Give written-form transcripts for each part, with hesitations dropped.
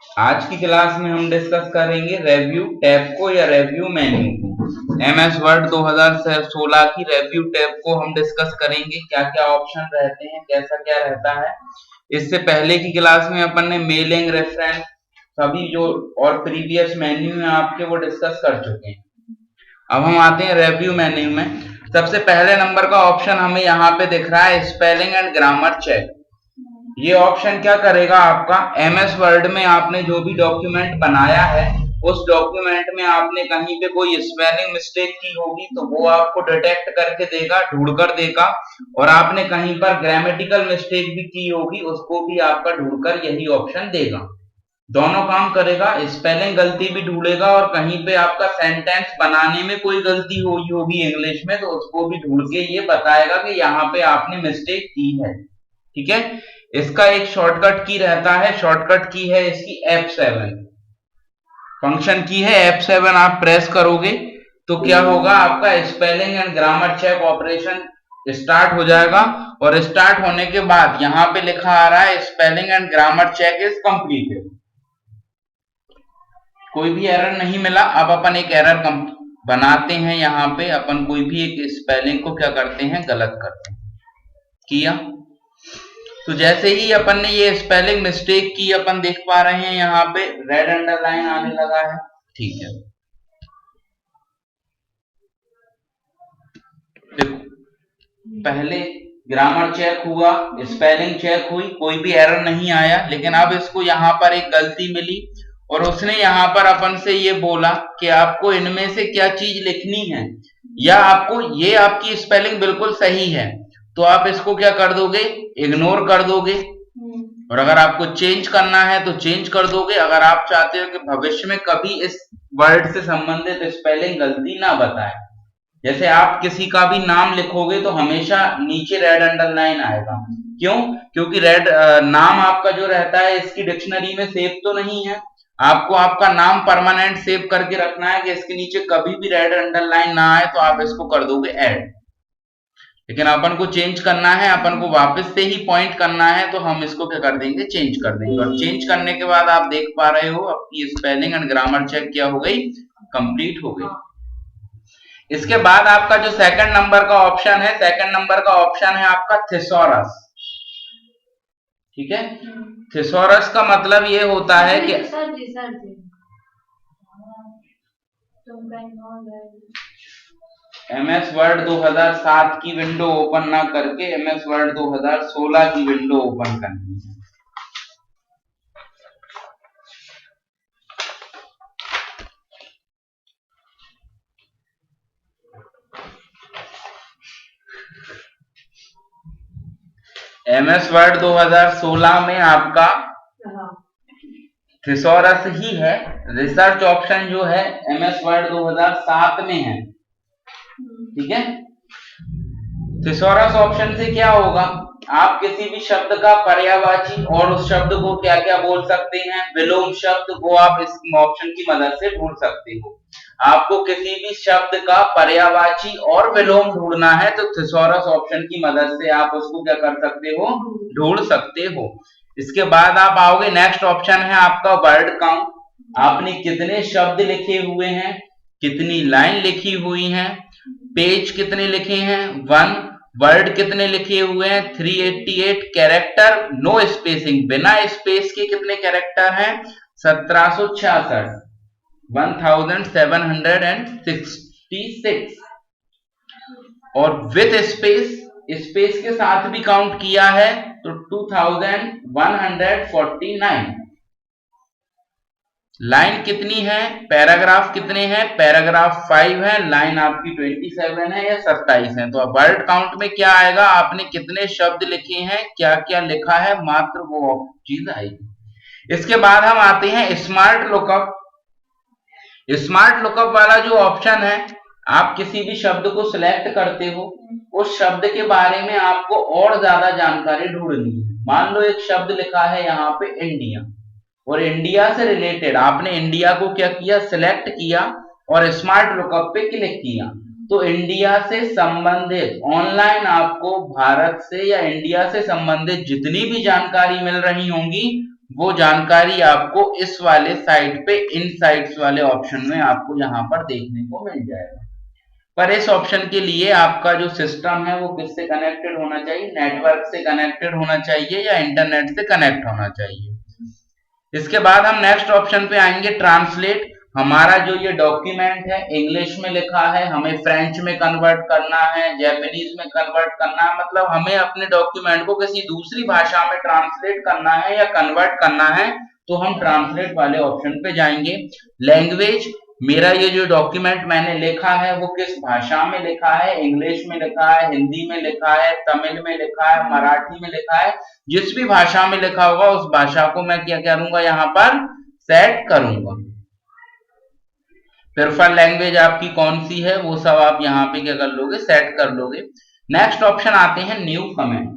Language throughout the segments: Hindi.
आज की क्लास में हम डिस्कस करेंगे रिव्यू टैब को या रिव्यू मेन्यू को। एमएस वर्ड 2016 की रिव्यू टैब को हम डिस्कस करेंगे, क्या क्या ऑप्शन रहते हैं, कैसा क्या रहता है। इससे पहले की क्लास में अपन ने मेलिंग, रेफरेंस, सभी जो और प्रीवियस मेन्यू है आपके वो डिस्कस कर चुके हैं। अब हम आते हैं रिव्यू मेन्यू में। सबसे पहले नंबर का ऑप्शन हमें यहाँ पे दिख रहा है स्पेलिंग एंड ग्रामर चेक। ये ऑप्शन क्या करेगा, आपका एमएस वर्ड में आपने जो भी डॉक्यूमेंट बनाया है उस डॉक्यूमेंट में आपने कहीं पे कोई स्पेलिंग मिस्टेक की होगी तो वो आपको डिटेक्ट करके देगा, ढूंढ कर देगा। और आपने कहीं पर ग्रामेटिकल मिस्टेक भी की होगी उसको भी आपका ढूंढकर यही ऑप्शन देगा। दोनों काम करेगा, स्पेलिंग गलती भी ढूंढेगा और कहीं पे आपका सेंटेंस बनाने में कोई गलती हुई होगी इंग्लिश में तो उसको भी ढूंढ के ये बताएगा कि यहाँ पे आपने मिस्टेक की है। ठीक है। इसका एक शॉर्टकट की रहता है, शॉर्टकट की है इसकी F7, फंक्शन की है F7। आप प्रेस करोगे तो क्या होगा, आपका spelling and grammar check operation start हो जाएगा। और स्टार्ट होने के बाद यहाँ पे लिखा आ रहा है spelling and grammar check is completed. कोई भी एरर नहीं मिला। अब अपन एक एरर बनाते हैं, यहाँ पे अपन कोई भी एक स्पेलिंग को क्या करते हैं, गलत करते हैं। किया तो जैसे ही अपन ने ये स्पेलिंग मिस्टेक की अपन देख पा रहे हैं यहाँ पे रेड अंडरलाइन आने लगा है। ठीक है, देखो पहले ग्रामर चेक हुआ, स्पेलिंग चेक हुई, कोई भी एरर नहीं आया। लेकिन अब इसको यहाँ पर एक गलती मिली और उसने यहाँ पर अपन से ये बोला कि आपको इनमें से क्या चीज लिखनी है, या आपको ये आपकी स्पेलिंग बिल्कुल सही है तो आप इसको क्या कर दोगे, इग्नोर कर दोगे। और अगर आपको चेंज करना है तो चेंज कर दोगे। अगर आप चाहते हो कि भविष्य में कभी इस वर्ड से संबंधित स्पेलिंग गलती ना बताए, जैसे आप किसी का भी नाम लिखोगे तो हमेशा नीचे रेड अंडरलाइन आएगा। क्यों? क्योंकि रेड नाम आपका जो रहता है इसकी डिक्शनरी में सेव तो नहीं है। आपको आपका नाम परमानेंट सेव करके रखना है कि इसके नीचे कभी भी रेड अंडरलाइन ना आए, तो आप इसको कर दोगे ऐड। लेकिन अपन को चेंज करना है, अपन को वापस से ही पॉइंट करना है तो हम इसको क्या कर देंगे, चेंज कर देंगे। और चेंज करने के बाद आप देख पा रहे हो आपकी स्पेलिंग एंड ग्रामर चेक क्या हो गई, कंप्लीट हो गई। इसके बाद आपका जो सेकंड नंबर का ऑप्शन है, सेकंड नंबर का ऑप्शन है आपका थिसॉरस। ठीक है, थिसॉरस का मतलब ये होता है कि एमएस वर्ड 2007 की विंडो ओपन ना करके एमएस वर्ड 2016 की विंडो ओपन करनी है। एमएस वर्ड 2016 में आपका थिसॉरस ही है। रिसर्च ऑप्शन जो है एमएस वर्ड 2007 में है। ठीक है, थिसॉरस ऑप्शन से क्या होगा, आप किसी भी शब्द का पर्यायवाची और उस शब्द को क्या क्या बोल सकते हैं, विलोम शब्द, वो आप इस ऑप्शन की मदद से ढूंढ सकते हो। आपको किसी भी शब्द का पर्यायवाची और विलोम ढूंढना है तो थिसॉरस ऑप्शन की मदद से आप उसको क्या कर सकते हो, ढूंढ सकते हो। इसके बाद आप आओगे, नेक्स्ट ऑप्शन है आपका वर्ड काउंट। आपने कितने शब्द लिखे हुए हैं, कितनी लाइन लिखी हुई हैं, पेज कितने लिखे हैं 1, वर्ड कितने लिखे हुए हैं 388, कैरेक्टर नो स्पेसिंग, बिना स्पेस के कितने कैरेक्टर हैं 1766, 1766, और विथ स्पेस, स्पेस के साथ भी काउंट किया है तो 2149। लाइन कितनी है, पैराग्राफ कितने हैं, पैराग्राफ 5 है, लाइन आपकी 27 है या 27 है। तो अब वर्ड काउंट में क्या आएगा, आपने कितने शब्द लिखे हैं, क्या क्या लिखा है, मात्र वो चीज आएगी। इसके बाद हम आते हैं स्मार्ट लुकअप। स्मार्ट लुकअप वाला जो ऑप्शन है, आप किसी भी शब्द को सिलेक्ट करते हो, उस शब्द के बारे में आपको और ज्यादा जानकारी ढूंढनी है। मान लो एक शब्द लिखा है यहाँ पे इंडिया, और इंडिया से रिलेटेड आपने इंडिया को क्या किया, सिलेक्ट किया और स्मार्ट लुकअप पे क्लिक किया, तो इंडिया से संबंधित ऑनलाइन आपको भारत से या इंडिया से संबंधित जितनी भी जानकारी मिल रही होंगी वो जानकारी आपको इस वाले साइट पे इनसाइट्स वाले ऑप्शन में आपको यहाँ पर देखने को मिल जाएगा। पर इस ऑप्शन के लिए आपका जो सिस्टम है वो किससे कनेक्टेड होना चाहिए, नेटवर्क से कनेक्टेड होना चाहिए या इंटरनेट से कनेक्ट होना चाहिए। इसके बाद हम नेक्स्ट ऑप्शन पे आएंगे, ट्रांसलेट। हमारा जो ये डॉक्यूमेंट है इंग्लिश में लिखा है, हमें फ्रेंच में कन्वर्ट करना है, जापानीज में कन्वर्ट करना है, मतलब हमें अपने डॉक्यूमेंट को किसी दूसरी भाषा में ट्रांसलेट करना है या कन्वर्ट करना है, तो हम ट्रांसलेट वाले ऑप्शन पे जाएंगे। लैंग्वेज, मेरा ये जो डॉक्यूमेंट मैंने लिखा है वो किस भाषा में लिखा है, इंग्लिश में लिखा है, हिंदी में लिखा है, तमिल में लिखा है, मराठी में लिखा है, जिस भी भाषा में लिखा होगा उस भाषा को मैं क्या करूंगा, यहाँ पर सेट करूंगा। प्रेफर्ड लैंग्वेज आपकी कौन सी है वो सब आप यहाँ पे क्या कर लोगे, सेट कर लोगे। नेक्स्ट ऑप्शन आते हैं न्यू कमेंट।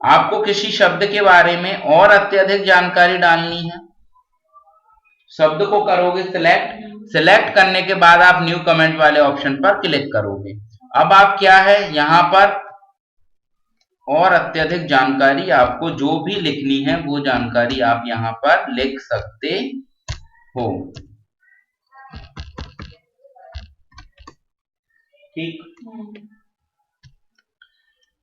आपको किसी शब्द के बारे में और अत्यधिक जानकारी डालनी है, शब्द को करोगे सिलेक्ट करने के बाद आप न्यू कमेंट वाले ऑप्शन पर क्लिक करोगे। अब आप क्या है यहाँ पर और अत्यधिक जानकारी आपको जो भी लिखनी है वो जानकारी आप यहाँ पर लिख सकते हो। ठीक,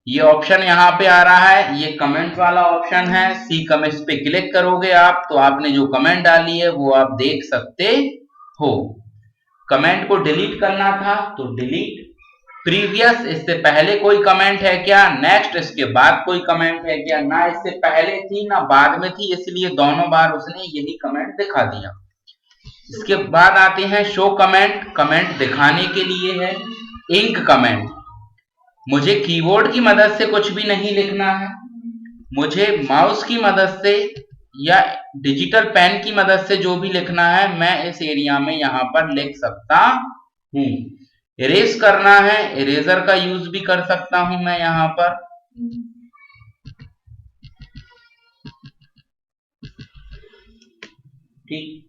ये ऑप्शन यहाँ पे आ रहा है, ये कमेंट वाला ऑप्शन है। सी कमेंट्स पे क्लिक करोगे आप तो आपने जो कमेंट डाली है वो आप देख सकते हो। कमेंट को डिलीट करना था तो डिलीट, प्रीवियस इससे पहले कोई कमेंट है क्या, नेक्स्ट इसके बाद कोई कमेंट है क्या, ना इससे पहले थी ना बाद में थी, इसलिए दोनों बार उसने यही कमेंट दिखा दिया। इसके बाद आते हैं शो कमेंट, कमेंट दिखाने के लिए है। इंक कमेंट, मुझे कीबोर्ड की मदद से कुछ भी नहीं लिखना है, मुझे माउस की मदद से या डिजिटल पेन की मदद से जो भी लिखना है मैं इस एरिया में यहाँ पर लिख सकता हूँ। इरेज करना है, इरेजर का यूज भी कर सकता हूं मैं यहाँ पर। ठीक,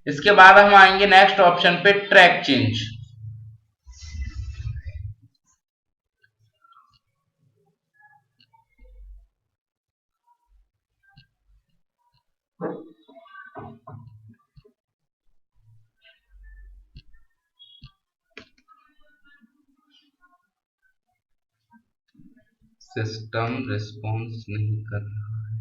इसके बाद हम आएंगे नेक्स्ट ऑप्शन पे, ट्रैक चेंज। सिस्टम रिस्पॉन्स नहीं कर रहा है।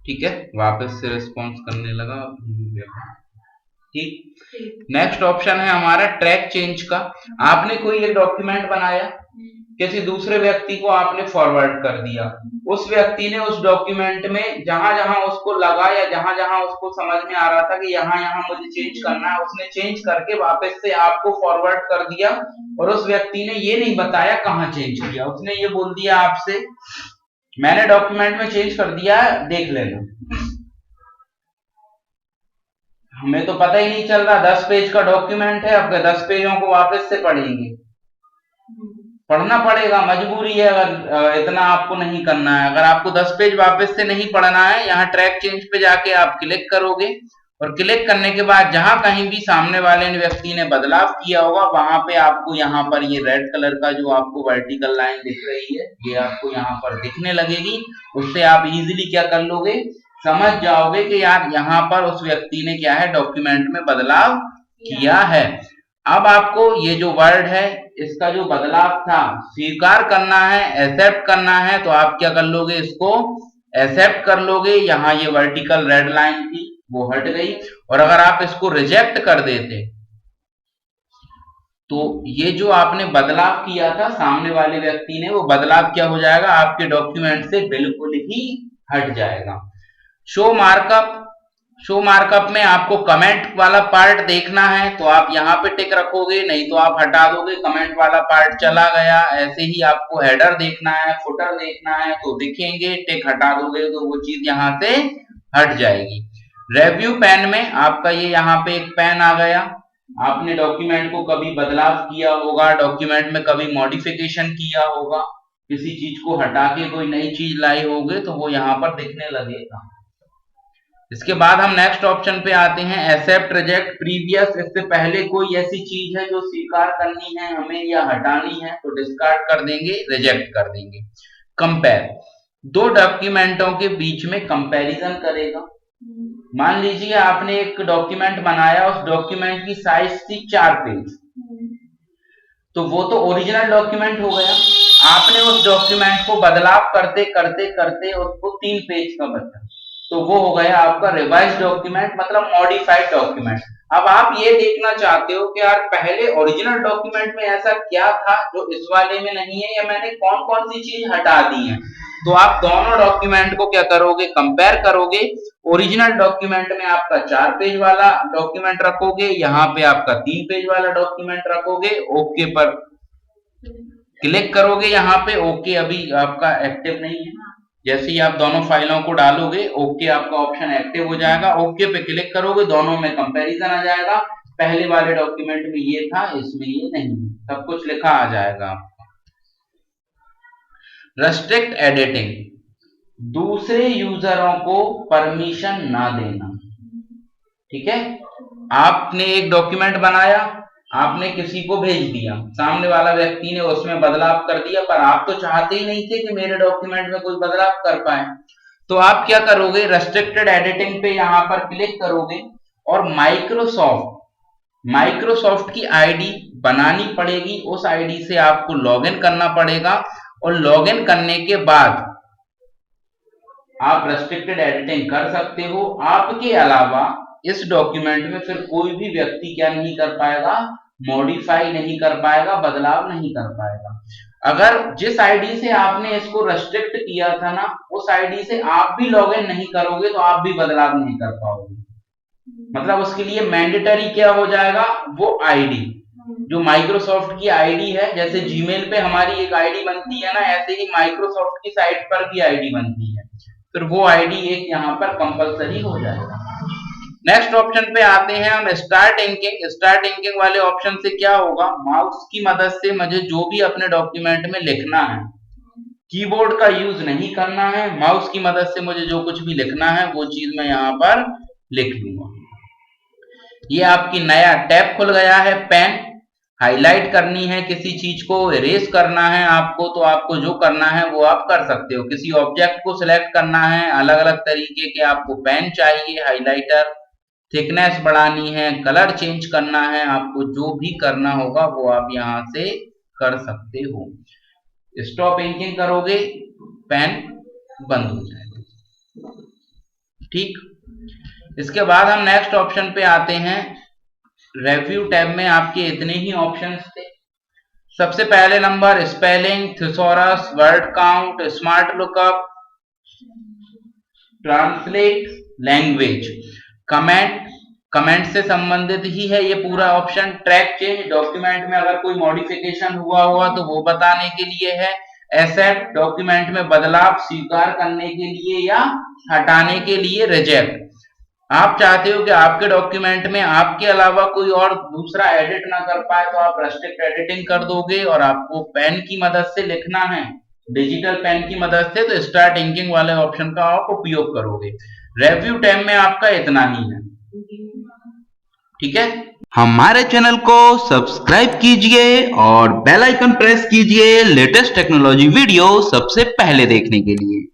ठीक है, वापस से रिस्पॉन्स करने लगा। ठीक, नेक्स्ट ऑप्शन है हमारा ट्रैक चेंज का। आपने कोई एक डॉक्यूमेंट बनाया, किसी दूसरे व्यक्ति को आपने फॉरवर्ड कर दिया, उस व्यक्ति ने उस डॉक्यूमेंट में जहां जहां उसको लगा या जहां जहां उसको समझ में आ रहा था कि यहाँ यहाँ मुझे चेंज करना है, उसने चेंज करके वापस से आपको फॉरवर्ड कर दिया, और उस व्यक्ति ने ये नहीं बताया कहाँ चेंज किया, उसने ये बोल दिया आपसे मैंने डॉक्यूमेंट में चेंज कर दिया है, देख लेना। हमें तो पता ही नहीं चल रहा, 10 पेज का डॉक्यूमेंट है, अब 10 पेजों को वापस से पढ़ेंगे, पढ़ना पड़ेगा, मजबूरी है। अगर इतना आपको नहीं करना है, अगर आपको 10 पेज वापस से नहीं पढ़ना है, यहाँ ट्रैक चेंज पे जाके आप क्लिक करोगे, और क्लिक करने के बाद जहां कहीं भी सामने वाले व्यक्ति ने बदलाव किया होगा वहां पे आपको यहाँ पर ये रेड कलर का जो आपको वर्टिकल लाइन दिख रही है ये आपको यहाँ पर दिखने लगेगी। उससे आप इजीली क्या कर लोगे, समझ जाओगे कि यार यहाँ पर उस व्यक्ति ने क्या है, डॉक्यूमेंट में बदलाव किया है। अब आपको ये जो वर्ड है इसका जो बदलाव था स्वीकार करना है, एक्सेप्ट करना है, तो आप क्या कर लोगे, इसको एक्सेप्ट कर लोगे। यहाँ ये वर्टिकल रेड लाइन थी वो हट गई, और अगर आप इसको रिजेक्ट कर देते तो ये जो आपने बदलाव किया था सामने वाले व्यक्ति ने, वो बदलाव क्या हो जाएगा, आपके डॉक्यूमेंट से बिल्कुल ही हट जाएगा। शो मार्कअप, शो मार्कअप में आपको कमेंट वाला पार्ट देखना है तो आप यहाँ पे टिक रखोगे, नहीं तो आप हटा दोगे, कमेंट वाला पार्ट चला गया। ऐसे ही आपको हेडर देखना है, फुटर देखना है तो दिखेंगे, टिक हटा दोगे तो वो चीज यहाँ से हट जाएगी। रिव्यू पेन में आपका ये यहाँ पे एक पेन आ गया, आपने डॉक्यूमेंट को कभी बदलाव किया होगा, डॉक्यूमेंट में कभी मॉडिफिकेशन किया होगा, किसी चीज को हटा के कोई नई चीज लाए होगे तो वो यहाँ पर दिखने लगेगा। इसके बाद हम नेक्स्ट ऑप्शन पे आते हैं, एक्सेप्ट रिजेक्ट प्रीवियस। इससे पहले कोई ऐसी चीज है जो स्वीकार करनी है हमें या हटानी है तो डिस्कार्ड कर देंगे, रिजेक्ट कर देंगे। कंपेयर, दो डॉक्यूमेंटों के बीच में कंपैरिजन करेगा। मान लीजिए आपने एक डॉक्यूमेंट बनाया, उस डॉक्यूमेंट की साइज थी 4 पेज, तो वो तो ओरिजिनल डॉक्यूमेंट हो गया। आपने उस डॉक्यूमेंट को बदलाव करते करते करते उसको 3 पेज का बना, तो वो हो गया आपका रिवाइज डॉक्यूमेंट, मतलब मॉडिफाइड डॉक्यूमेंट। अब आप ये देखना चाहते हो कि यार पहले ओरिजिनल डॉक्यूमेंट में ऐसा क्या था जो इस वाले में नहीं है, या मैंने कौन कौन सी चीज हटा दी है। तो आप दोनों डॉक्यूमेंट को क्या करोगे, कंपेयर करोगे। ओरिजिनल डॉक्यूमेंट में आपका 4 पेज वाला डॉक्यूमेंट रखोगे, यहाँ पे आपका 3 पेज वाला डॉक्यूमेंट रखोगे, ओके पर क्लिक करोगे। यहाँ पे ओके अभी आपका एक्टिव नहीं है, जैसे ही आप दोनों फाइलों को डालोगे ओके आपका ऑप्शन एक्टिव हो जाएगा। ओके पे क्लिक करोगे, दोनों में कंपैरिजन आ जाएगा, पहले वाले डॉक्यूमेंट में ये था, इसमें ये नहीं, सब कुछ लिखा आ जाएगा। रेस्ट्रिक्ट एडिटिंग, दूसरे यूजरों को परमिशन ना देना। ठीक है, आपने एक डॉक्यूमेंट बनाया, आपने किसी को भेज दिया, सामने वाला व्यक्ति ने उसमें बदलाव कर दिया, पर आप तो चाहते ही नहीं थे कि मेरे डॉक्यूमेंट में कोई बदलाव कर पाए। तो आप क्या करोगे, रेस्ट्रिक्टेड एडिटिंग पे यहां पर क्लिक करोगे और माइक्रोसॉफ्ट की आईडी बनानी पड़ेगी। उस आईडी से आपको लॉगिन करना पड़ेगा और लॉगिन करने के बाद आप रेस्ट्रिक्टेड एडिटिंग कर सकते हो। आपके अलावा इस डॉक्यूमेंट में फिर कोई भी व्यक्ति क्या नहीं कर पाएगा, मॉडिफाई नहीं कर पाएगा, बदलाव नहीं कर पाएगा। अगर जिस आईडी से आपने इसको रेस्ट्रिक्ट किया था ना, उस आईडी से आप भी लॉगिन नहीं करोगे तो आप भी बदलाव नहीं कर पाओगे। मतलब उसके लिए मैंडेटरी क्या हो जाएगा, वो आईडी जो माइक्रोसॉफ्ट की आईडी है, जैसे जीमेल पे हमारी एक आईडी बनती है ना, ऐसे ही माइक्रोसॉफ्ट की साइट पर भी आईडी बनती है, फिर वो आईडी एक यहाँ पर कंपलसरी हो जाएगा। नेक्स्ट ऑप्शन पे आते हैं हम, स्टार्ट इंकिंग। स्टार्ट इंकिंग वाले ऑप्शन से क्या होगा, माउस की मदद से मुझे जो भी अपने डॉक्यूमेंट में लिखना है, कीबोर्ड का यूज नहीं करना है, माउस की मदद से मुझे जो कुछ भी लिखना है वो चीज मैं यहाँ पर लिख लूंगा। ये आपकी नया टैब खुल गया है, पेन। हाईलाइट करनी है किसी चीज को, इरेज करना है आपको, तो आपको जो करना है वो आप कर सकते हो। किसी ऑब्जेक्ट को सिलेक्ट करना है, अलग अलग तरीके के आपको पेन चाहिए, हाइलाइटर, थिकनेस बढ़ानी है, कलर चेंज करना है, आपको जो भी करना होगा वो आप यहाँ से कर सकते हो। स्टॉप इंकिंग करोगे, पेन बंद हो जाएगा। ठीक, इसके बाद हम नेक्स्ट ऑप्शन पे आते हैं। रिव्यू टैब में आपके इतने ही ऑप्शंस थे। सबसे पहले number spelling, thesaurus, word count, smart lookup, translate, language, comment से संबंधित ही है ये पूरा ऑप्शन। ट्रैक चेंज, डॉक्यूमेंट में अगर कोई मॉडिफिकेशन हुआ तो वो बताने के लिए है। एक्सेप्ट, डॉक्यूमेंट में बदलाव स्वीकार करने के लिए या हटाने के लिए। रिजेक्ट, आप चाहते हो कि आपके डॉक्यूमेंट में आपके अलावा कोई और दूसरा एडिट ना कर पाए, तो आप रेस्ट्रिक्ट एडिटिंग कर दोगे और आपको पेन की मदद से लिखना है, डिजिटल पेन की मदद से, तो स्टार्ट इंकिंग वाले ऑप्शन का आप उपयोग करोगे। रिव्यू टैब में आपका इतना ही है। ठीक है, हमारे चैनल को सब्सक्राइब कीजिए और बेल आइकन प्रेस कीजिए लेटेस्ट टेक्नोलॉजी वीडियो सबसे पहले देखने के लिए।